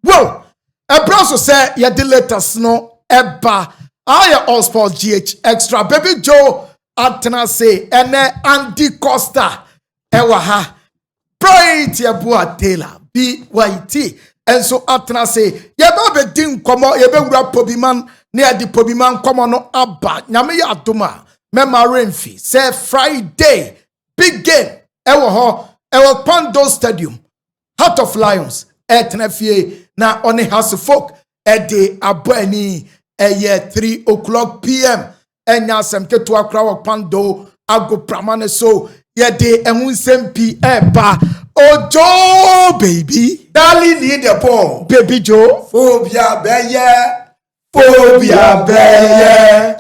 Well, a process say ya the latest no eba. I all sports GH extra baby Joe atena say ene Andy Costa ewa ha bright ya bua Taylor BYT and so atena say ya ba be din komo ya be wura pobiman ne adi pobiman komo no aba nyame ya adoma mema renfi say Friday big game ewa Pando Stadium Heart of Lions etena fie na on House of Folk ede abani 3 p.m. Enya semke to akra Pando ago Dramani so ye de ehunsem pi eba ojo baby darling need the ball baby Joe phobia beye oh phobia beye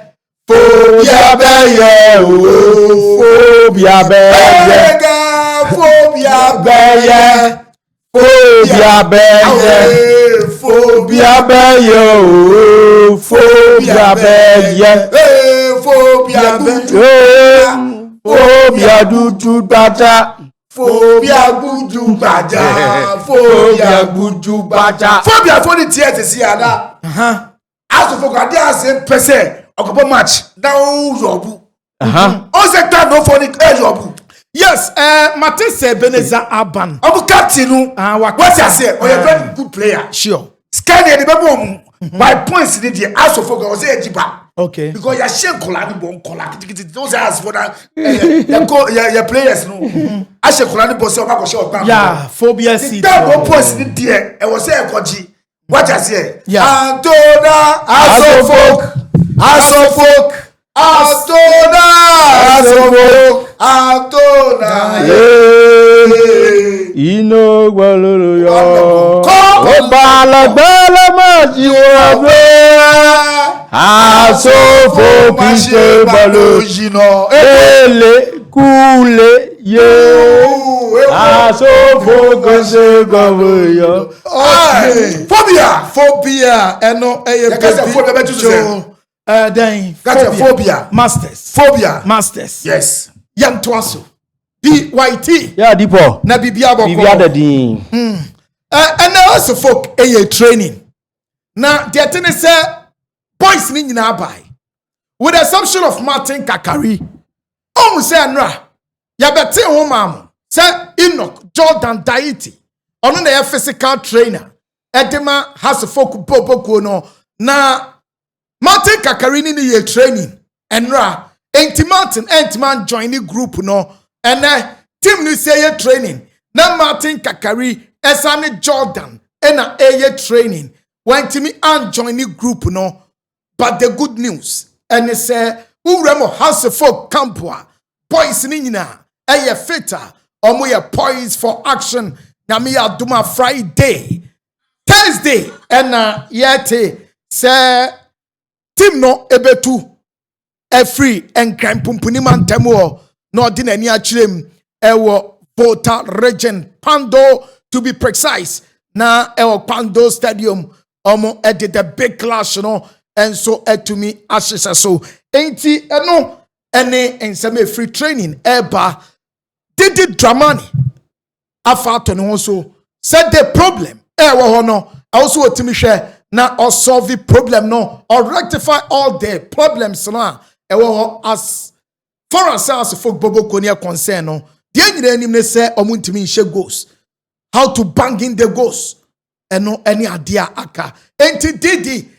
phobia dudu bata phobia buju baja phobia for the theater see ada as for God dey say person okobo match down yobu o say time no for the yobu. Yes, Matisse Beneza Abban. I'm captain. What I say? Oh, you're a very good player. Sure. Scanning the baby. My points in the ask for was a jiba. Okay. Because you're shame colani bon colani. Those ask for that. Your players no. I should colani boss or back or show. Yeah, phobia seat. That one points in the air. I was saying koji. What I say? Yeah. Antona Asofok. Antona Ino gwalolo yo Obala majiwabe Asofo pise balojino Ele kule ye Asofo kose gwayo Phobia eno eye phobia then phobia masters yes Yantwaso BYT yeah dipo na bibia the din and also folk training na the thing is boys ni nyina buy with the assumption of Martin Kakari on say nra ya bete ho mam say Enoch Jordan Daiti ono na physical trainer edema has folk boboku no na Martin Kakari ni ye training enra enti Martin man join the group no and team ni say ye training na Martin Kakari esane Jordan ena eye training when timi and join the group no but the good news and say uremo house of folk campua boys ni nyina eye fitter omo ye poised for action na me aduma Friday Thursday ena yete say team no ebetu free and crime pumpuni mantemo no din ani achirem ewo Volta region Pando to be precise na ewo Pando stadium omo edit the big clash no and so to me ashisa so enti eno ene enseme free training eba Didi Dramani afato no so said the problem ewo ho no also otimi hwe na or solve the problem no or rectify all the problems no as far as folk bobo konia concern no the nyina anim ne say omuntimi nhye goals how to bang in the goals and no any idea aka enti Didi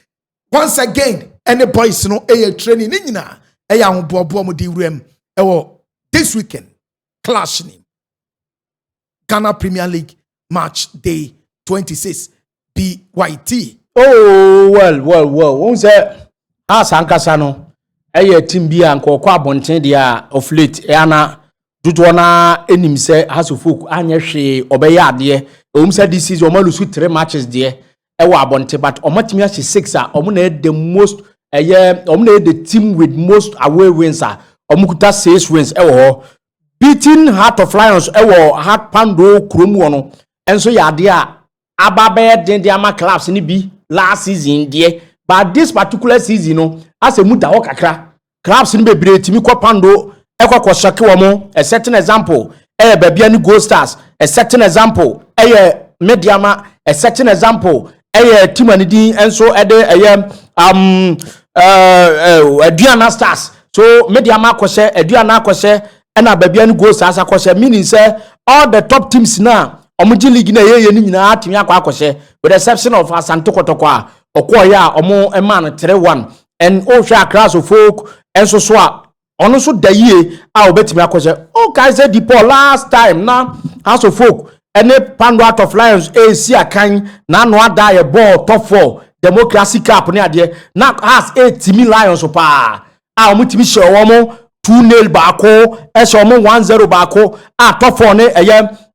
once again any boys no training ni nyina ahobobo mo di wrem this weekend clash ni Ghana Premier League match day 26 BYT. Oh well won say asankasa no team bi anko kwa bonten dia of late ana dudu na enim say has of folk anya hwe obeya ade say this season o ma lose 3 matches there abonte but o matimi ache 6 o na the most o na the team with most away wins o mukuta 6 wins beating Heart of Lions Heart Pando kromu no enso ya ade ababe den dia ma clubs ni bi last season there but this particular season no as a muta kakra clubs ni bebre timi kwa Pando ekwa shake wo mo a certain example babia ni Gold Stars a certain example mediama a certain example team and din enso aduana stars so mediama kwose aduana kwose na babia no goals asa kwose meaning say all the top teams na omuji league na ye ni nyina atimi akwa kwose with the exception of Asante Kotoko a okoya omo man 3-1 and Osha class of folk enso so a ono so da yie a obetimi akwose o kai say the Paul last time na house of folk any Pando out of Lions AC akan na no ada ye ball top 4 democracy cup ne ade na has 8 Lions pa a omutimi show omo 2-0 baako eso omo 1-0 baako a top 4 ne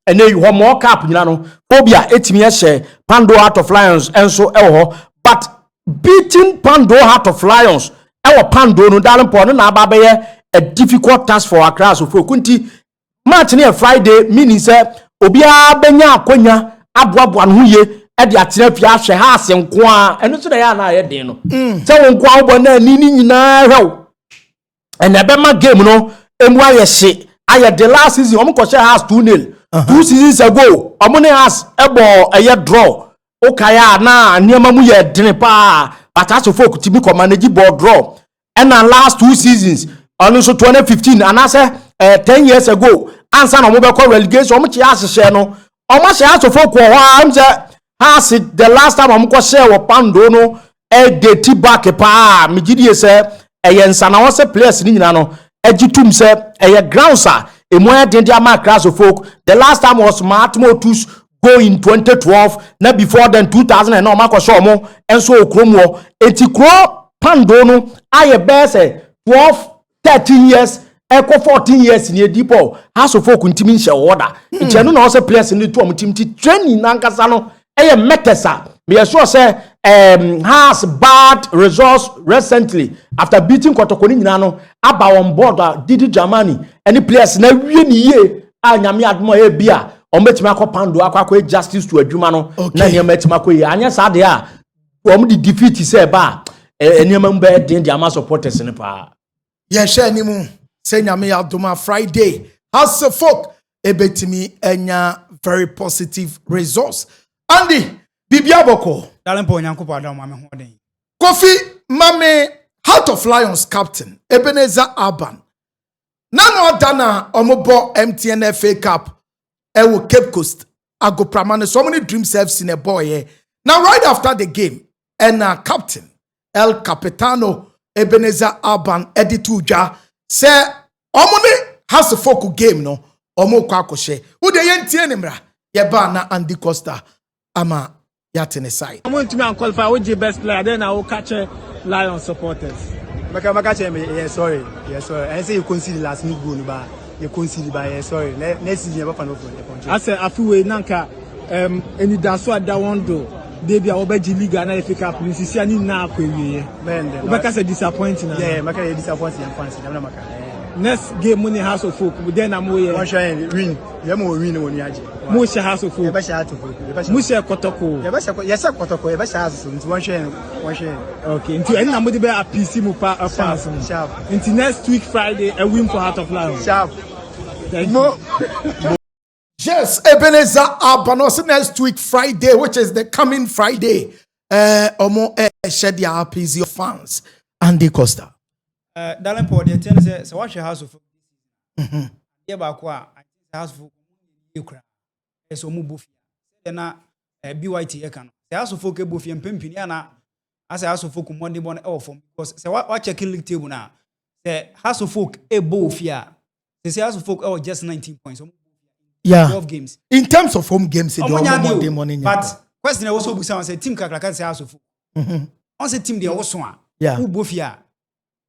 ene you more cup nyina no obia etimi ehye Pando Heart of Lions enso ewo but beating Pando Heart of Lions ewo Pando no darling po no na aba be a difficult task for Accra so kunti match ne Friday meaning say obia benya akonya aboaboa no ye e de atena fia ahwe ha ase nko a eno so da ya na ye den no say won nko abo na ni nyina hwew ene be ma game no emu aye hye aye the last season omo ko share house 2-0 2 seasons ago omune has ebo eye draw okaya na niema mu ye dene pa but as folk tibi ko manage ball draw and last 2 seasons on so 2015 and I say 10 years ago answer no mo be call relegation omo chi asese no omo share house folk wo am say has the last time omo ko share wo Pando no e date back pa me gidie say eye nsa na wo say players ni nyina no egitum say eye grounds a Emoya Dindia class of folk. The last time was Matmotus go in 2012. Now before then 2000 and no Marco Shomo and so Kromo. Eti Kro Pandono. I best 12, 13 years. Echo 14 years in a depot. House of folk in Timin order. It's no also place in the team training Nankasano. Metesa. Me sure say has bad results recently after beating Kotokoni Nano Abba on board Didi Dramani any players na wie ni ye a nyame admo e bia o metima akọ Pando akwa justice to adwuma no na nyame metima akọ ye anya sa de a o di defeat say ba nyame mba den di ama supporters ne pa ye hwe ni mu say nyame adoma Friday has folk ebetimi enya very positive results Andy Bibia Boko Dalempo Nyankopo Adam ma me ho den Kofi Mame Heart of Lions captain Ebenezer Abban Nano Dana omobo MTN FA Cup ewo Cape Coast agopramane so many dream serves in a boy now right after the game and captain El Capitano Ebenezer Abban edituja say omone has a focal game no omo kwa akoshe ude yentie nimra ye ba na Andy Costa ama yatene side I'm going to me and qualify with the best player then I will catch Lion supporters Maka yeah sorry I say you concede last week goal ba you concede ba yeah sorry next season you fan for I say afiwe nanka eni daso ada wondo dey bia obeji league na FA Cup ni sisi ani na akwewie obeka say disappointing na yeah maka disappointing and fans na maka next game money House of Folk then am we one shine win you mo win woni aje mo share House of Folk be share to folk mo share Kotoko be share yes Kotoko be share house so one shine okay into any na mo dey be apc mu pa fans sharp into next week Friday a win for Heart of Lions sharp thank you Yes, Ebenezer Abban next week Friday, which is the coming Friday. Omo shed your appease your fans. Andy Costa. Dalempo the ten say so watch House of Folk. Yeah ba kwa House of Folk Ukraine. So mu bofia. Na BYT e kan. Say House of Folk e bofia mpempini na as House of Folk Monday morning e form because say what check league table na. Say House of Folk e bofia. Say House of Folk just 19 points. Yeah. 12 games. In terms of home games, Monday morning. But question also be say team kakraka say House of Folk. On say team dey also a. Yeah. Who bofia.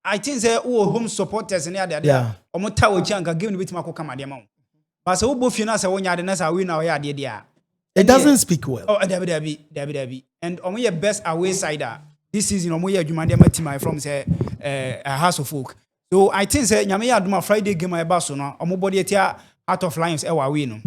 I think say home supporters and there. Yeah. Omo tawo chianga give me bit mako kama de ma. But say who bofia na say wonya de na say win na ya de dia. It doesn't speak well. Oh, Dabi. And omo your best away sider this season omo your adwuma de ma team from say House of Folk. So I think say nyame ya aduma Friday game e ba so no omo body etia Heart of Lions e wa we no.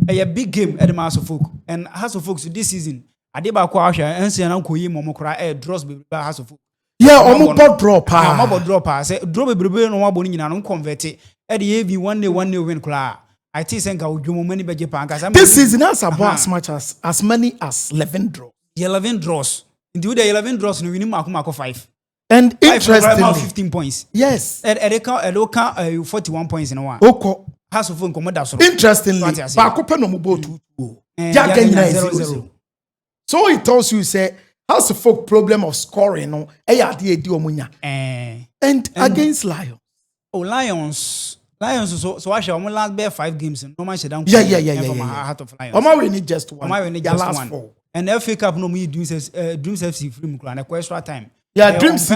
A big game at the House of Folk and House of Folk this season ade ba kwa ahwa ense na nkoyi mo kora draws be House of Folk. Yeah, omo draw pa. Omo draw pa say draw be no wabo ni nyina no convert e de AV 1-1 win kora. I think say nka odwo many beje pa nka. This season has about as much as many as 11 draws. 11 draws. Into the 11 draws no win mako 5. And interestingly, 15 points. Yes. They can 41 points in one. Oko. Has of so. Interestingly, Bakope no mubo 2-2. Jack 0-0. So it tells you say House of Folk problem of scoring no and against Lions. Oh, Lions so I shall last bear 5 games no man down. Yeah. Heart of Lions. Oma we need just one. Oma we need just last one. 4. And FA Cup no me Dreams FC free and extra time. Yeah, Dreams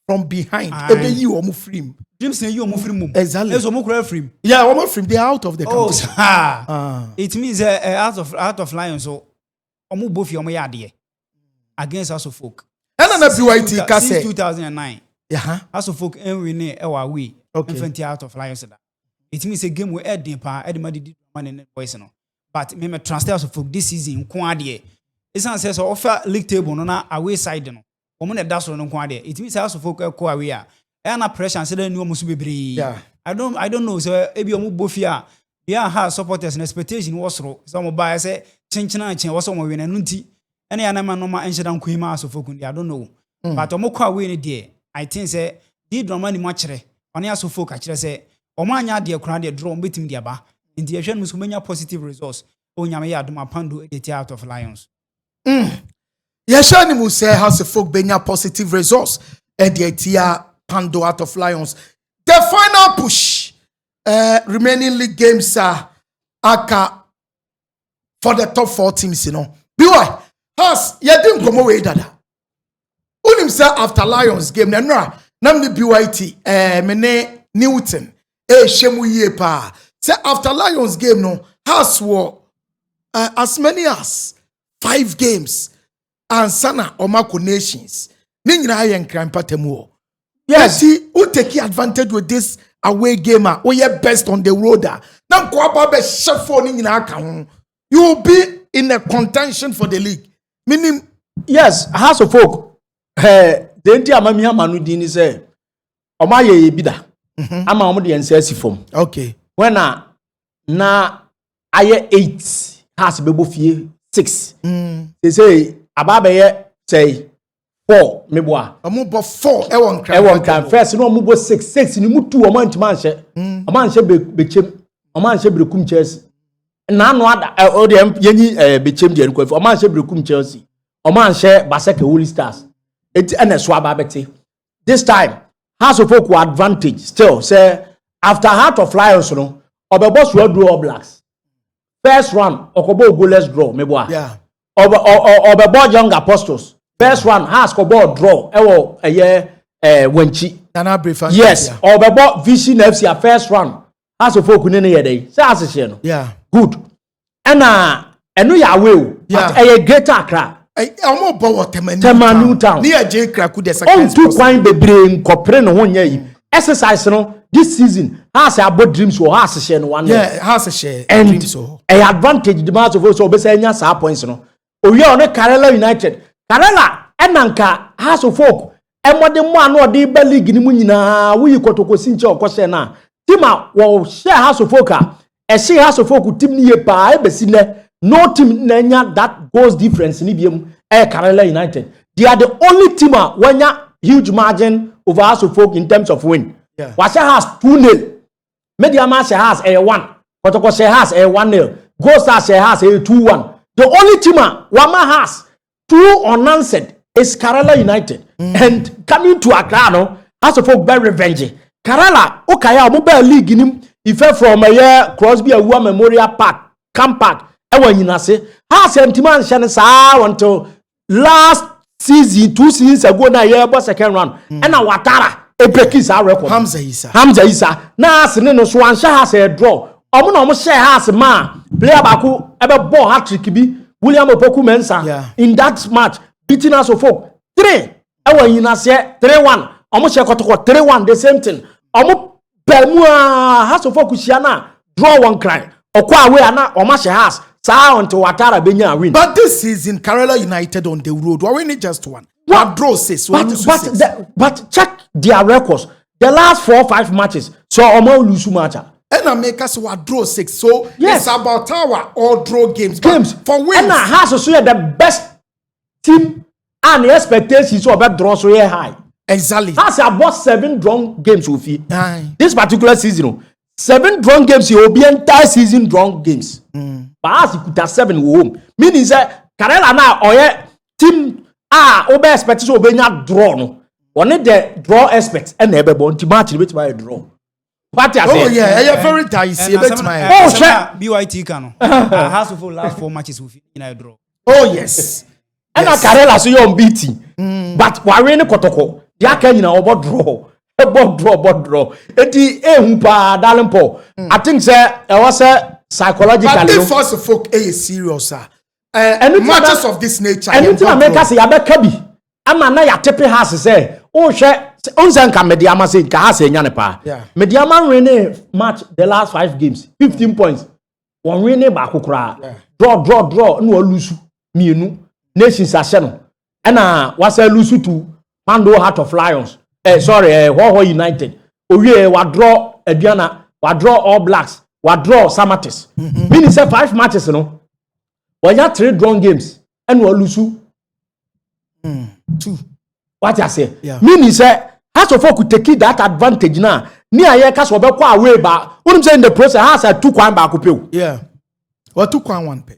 from behind. Ebe you omu free. Dreams you omu free. Exactly. Yes, omu free. Yeah, omu free. They are out of the country. Oh, it means out of Lions so omu both omu yade against House of Folk. And an BYT kase since 2009. Yeah. House of Folk and we ne ewa we. Okay. Out of Lions that. It means a game we add the pa add the Didi Dramani boys no. But me transfer House of Folk this season kwade. It's not say so offer league table no na away side no. Omo na daso no kwade. It means House of Folk ko away a. E na pressure say the new omo so bebre. Yeah. I don't know so ebi omo bofia. Yeah, ha supporters and expectation was ro. Some buy say chinchina chen was omo win anu nti. Ene ya na ma no ma enche dan Queen House of Folk I don't know. But omo kwa away ni there. I think say Didi Dramani mo kire. Oni House of Folk a kire say omo anya de kura de draw betim de aba. Nti ehwe no so menya positive results. Onyame ya adoma pando get out of Lions. Yeshani mu say House of Folk benya positive results and the etia pando out of Lions. The final push remaining league games are aka for the top 4 teams, you know. Biwa has yedin komo we dada. Unim say after Lions game na namni BYT mene Newton shemu ye pa. Say after Lions game no has war as many as 5 games and sana Omako Nations. Ningina yen krampa temu. Yes, who take advantage with this away gamer? Oh, yeah, best on the road. Now, you will be in a contention for the league. Meaning, yes, House of Folk. The entire Mamia Manudini say, Omaye bida. I'm a modi and says form. Okay. When na aye 8 has bebo 6. They say Ababe say 4 meboa. Omubo 4 ewon kan first no omubo 6 ni mu 2 oman timanhye. Omanhye bechem. Omanhye brekum Chelsea. Na no ada o de yenyi bechem de enko. Omanhye brekum Chelsea. Omanhye Baseke Holy Stars. Eti eneso ababete. This time House of Folk advantage still say after Heart of Lions no obebo so draw Blacks. First round okobo goalless draw meboa. Yeah. Obebo Young Apostles. First one has ko ball draw. Ewo wenchi. Yes. Obebo Vision FC a first one. Has of Folk ni ye dey. Say as she no. Yeah. Good. Enu ya we. But a greater Accra. Omo bo Temanu town. Near J Kraku the second. On 2 point bebre nkopre no honya yi. Exercise no this season has about dreams or has share no one. Yeah, has a share dreams so. A advantage the match of us obesa nya sa points no. Oye on Karela United. Karela enanka House of Folk emode mo anu ode ba league ni mu nyina wuyi kotokosi nche okose na tima wo share House of Folk a share House of Folk team ni ye pa e besi ne no team nanya that goes difference ni biem Karela United. They are the only team wanya huge margin over House of Folk in terms of win. Yeah. Wase has 2-0. Mediama share has a 1. Kotoko share has a 1-0. Ghost share has a 2-1. The only team Wama has 2 unanswered is Karela United. And coming to Accra no House of Folk by revenge. Karela okaya mobile league nim ife from a year Crosby Awuah Memorial Park Camp Park ewa nyina se House entiman hye sa until last season 2 seasons ago na year boss second round and na Watara Epekis our record. Hamza Isa. Na asene no so ansha has a draw. Omo na omo share has ma player baako ebe ball hat-trick bi William Opoku Mensah in that match beating House of Folk 3 ewa yina se 3-1 omo share kotoko 3-1 the same thing omo pelmu House of Folk share na draw one cry okwa away na omo share has sa until Watara benya win. But this season Karela United on the road we winning just 1. What draw 6? But check their records. The last 4 or 5 matches, so omo lose match. And I make us what draw 6. So Yes. it's about our all draw games. Games For wins. And has so the best team and the expectations of a draw so high. Exactly. Has about 7 drawn games with you. Aye. This particular season, 7 drawn games, you will be entire season drawn games. But as you could have 7 home, meaning that Karela now or team over expectation of being draw no. One the draw expect and never born to match with my draw. What you say? Oh yeah, very dicey. And That's my. Oh, shit. BYT can. Has for last 4 matches with in a draw. Oh yes. And Yes. Karela so you unbeaten. But Warren Kotoko, ya can you know about draw. Eti humpa darling Paul. I think sir I was psychologically. But if first of all, serious, sir. Matches of this nature. Anything America say abeka bi. Ama na ya tepe house say, oh hwe onsen ka mediama say ka house enya ne pa. Mediama win match the last 5 games, 15 points. One win ba kokora. Draw no lose mienu. Nations ahye no. Na wasa lose to Pando Heart of Lions. Ho United. Owie wa draw Aduana, wa draw All Blacks, wa draw Samates. Meaning say 5 matches no. We had 3 drawn games and we lose 2. What I say? Yeah. Meaning say has of could take that advantage now. Ni aye cast we kwa away ba. What say in the process has a 2 kwan ba ko Yeah. What 2 kwan 1 pe.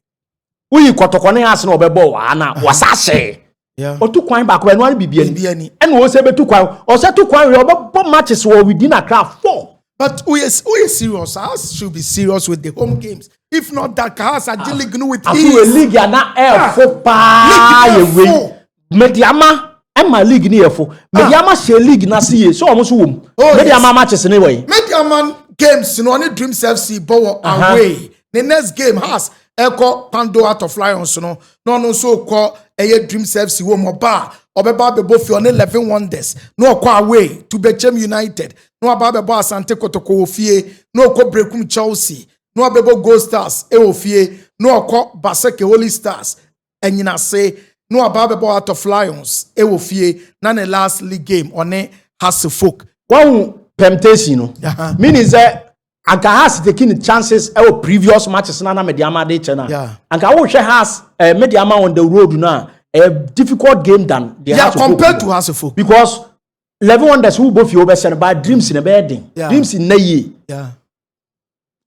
We kotokone has no be ball na wasase. Yeah. O 2 kwan ba ko eno bibia ni. Bibiani. And we say be 2 kwan. O say 2 kwan we obo matches we within a craft 4. But we are serious. Us should be serious with the home games. If not that, Kahas are dealing with Afu a ease. league na elfo pa League ye elfo. we. Mediama Emma league ni elfo. Mediama she league na see so omo so wom. Oh, Mediama matches ni way. Media man games, you know, only Dreams FC bow away. The next game has Echo Pando Heart of Lions, you know. No, so call a Dreams FC wo bar. Obeba be both on 11 wonders. No kwa away to Bechem United. No ababe bo Asante Kotoko ofie. No ko Brekum Chelsea. No abebo Gold Stars e ofie. No ko Baseke Holy Stars. And you say no ababe bo Heart of Lions e ofie. Na the last league game on has folk. One temptation no. Uh-huh. Meaning that Anka has taking chances our previous matches na Mediama de chena. Yeah. Anka wo hwe has Mediama on the road now a difficult game than the Yeah, Hearts of compared Oak. to House of Folk. Because 11 wonders who both you over by dreams in a bedding. Yeah. Dreams in naye. Yeah.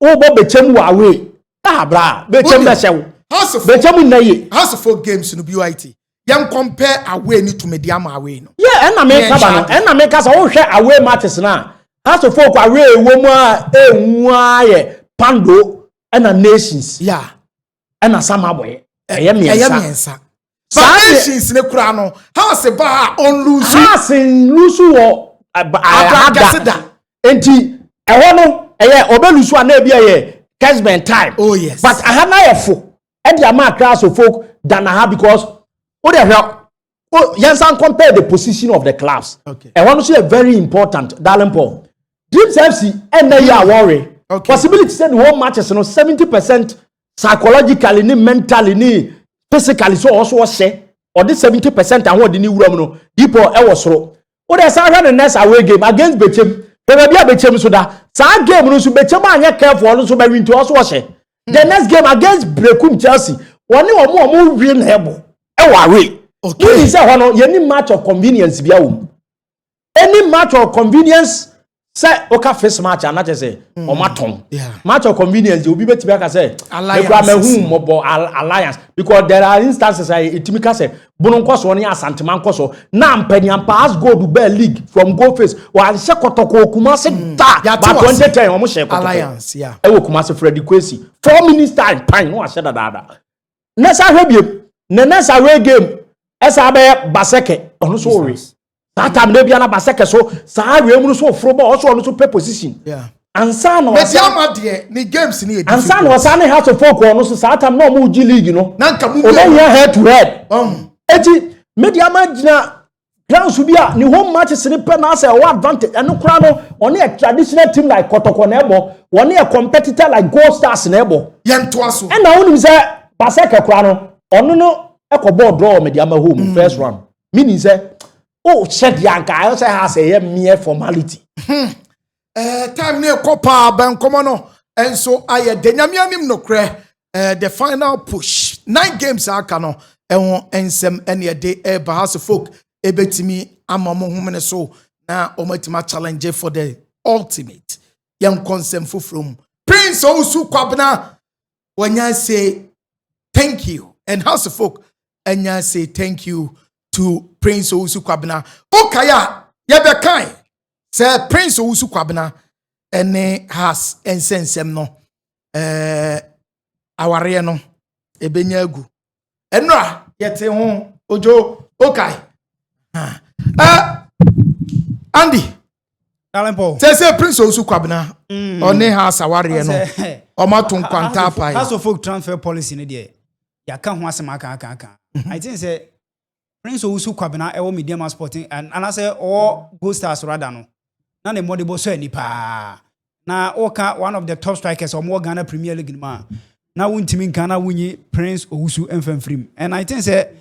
Oh bo bechem wa away. Bra, bechem da shew. House of Folk. Bechem naye. House of Folk games in the BYT. Yam compare away ni to Mediama away no. Yeah, and America Yeah, ba no. And America so wo hwe away matches na. House of Folk away wo mu a enwa ye Pando and a Nations. Yeah. And a Samaboy. Eye miensa. Nations ne kura no. House ba on lose. Hasin lusu wo Abrakasida. Enti eho no eye obelusu ana bia ye Kesben time. Oh yes. But aha na yefo. E dia ma class of folk than aha because o dey help. Oh, Yansan compare the position of the clubs. Okay. Eho no so very important, darling Paul. Dreams FC and na ya worry. Okay. Possibility say the whole matches no 70% psychologically ni mentally ni physically so also was say or this 70% and what the new room no people e was so o dey say the next away game against Bechem bebe bia Bechem so da sa game no so Bechem anya careful no so be win to also was the next game against Brekum Chelsea one omo win hebo e wa away okay you say hono any match of convenience bia wo any match of convenience say oka first match and not say omaton Yeah. match of convenience you be better aka say Alliances. alliance because there are instances itimika say bononko so ne asanteman koso na mpanyam pass go to bell league from go face wan she kotoko Kumasi ta Yeah, but to us. 2010 omo she kotoko Alliance, yeah. e wo Kumasi Freddy Kwesi 4 minutes time pan no ahye dada na sa hwebiem na sa away game esa be Baseke ono so we that time they be na Baseke so sa we mu so fro ball also ono so pay position Yeah. ansa na Mediama de ni games ni ansa na wasane House of Folk ono so sa time no mu G league no Nanka mu o don head to head eti Mediama gina grounds bi a ni home matches ni pe na say o advantage eno kura no on a traditional team like Kotoko na ebo on a competitor like Gold Stars na ebo Yento aso. and na wonim say Baseke kura no ono no ekoball draw Mediama home first round meaning say oh shed yanka I say has a mere formality time near Copa Bancomono, and so I had Denyamianim no cre the final push. 9 games are cano, and some any day House of Folk, ebetimi amamo humane so na omatima challenge for the ultimate young consent from Prince Osu Kwabna. When you say thank you, and House of Folk, and you say thank you to Prince Osu Kwabna. Okaya, yabekai. Say Prince Osu Kwabna, and has and sense no. Aware no ebenyagu. Enra yete ho ojo okay. Andy. Alempo. Say Prince Osu Kwabna. One has aware no. Omatun kwanta pai. House of Folk transfer policy ne de. Ya ka ho asema aka. I think say Prince Osu Kwabna e wo medium sporting and I say all Gold Stars rather no. Na ne modibo so ani pa. Na oka one of the top strikers of Ghana Premier League ma. Na wuntimi Ghana wunyi Prince Owusu emfamfrim. And I think say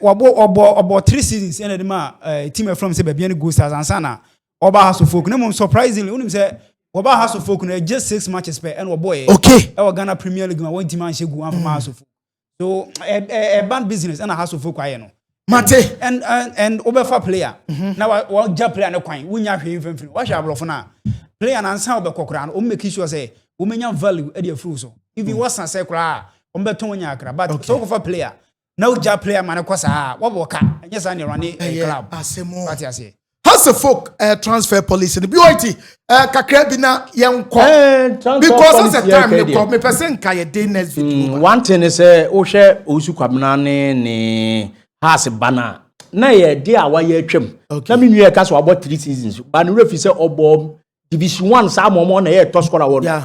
obo 3 seasons and the team from say be Gold Stars ansana oba House of Folk. No surprisingly unim say oba House of Folk no just 6 matches per and boy okay. E Ghana Premier League ma won team an shegu an from House of Folk. So a band business and a House of Folk aye no. Mate and obefa player. Now one ja player no kwan wunya hwe emfamfrim. Wa hwe ablofo na player na ansa obekokora no o make sure say o menya value e dey fruit so. If you was say kra o beton nya akra but so for player now ja player man kwasa wo boka anya sa ne run club asemo what you say House of Folk transfer policy the BOT kakra bi na yenko because at the time they call me person ka day next video one thing is o hwe Osu Kwabna ne House bana na ye dey awa ye atwam na me nua ka so about 3 seasons but no refi say obo division 1 sa momo na ye top scorer won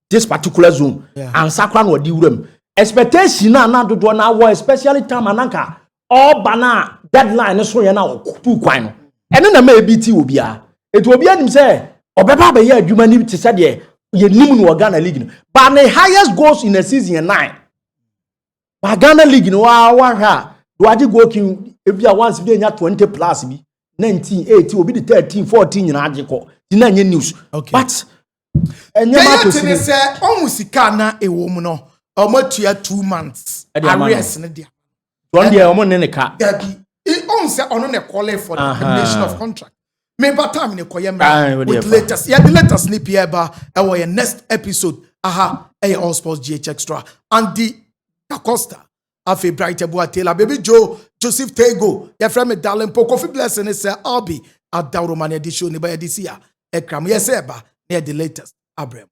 this particular zone and sakra no di wuram expectation na dodo na wo especially time ananka all bana deadline so ye na tu kwan no ene na ma ebiti obia etu obia nim say obeba ba ye adwuma ni te say de ye nim no Ghana league no but the highest goals in a season 9 ba Ghana league no wa ha do adi go kin ebia once bi nya 20 plus bi 19 18 obi di 13 14 nyina age ko di na nye news but They say omusika na ewo mu no omatua 2 months arrears ne dia one dia omo ne ka on say ono ne call for the termination of contract me but time ne koyem with latest the latest snip here ba e wo next episode all sports GH extra and the Acosta afi Bright Taylor baby Joe Joseph Tego your friend me darling Kofi Blessing is say Albi at Dramani edition ne ba this year ekram yes eba near the latest Abram.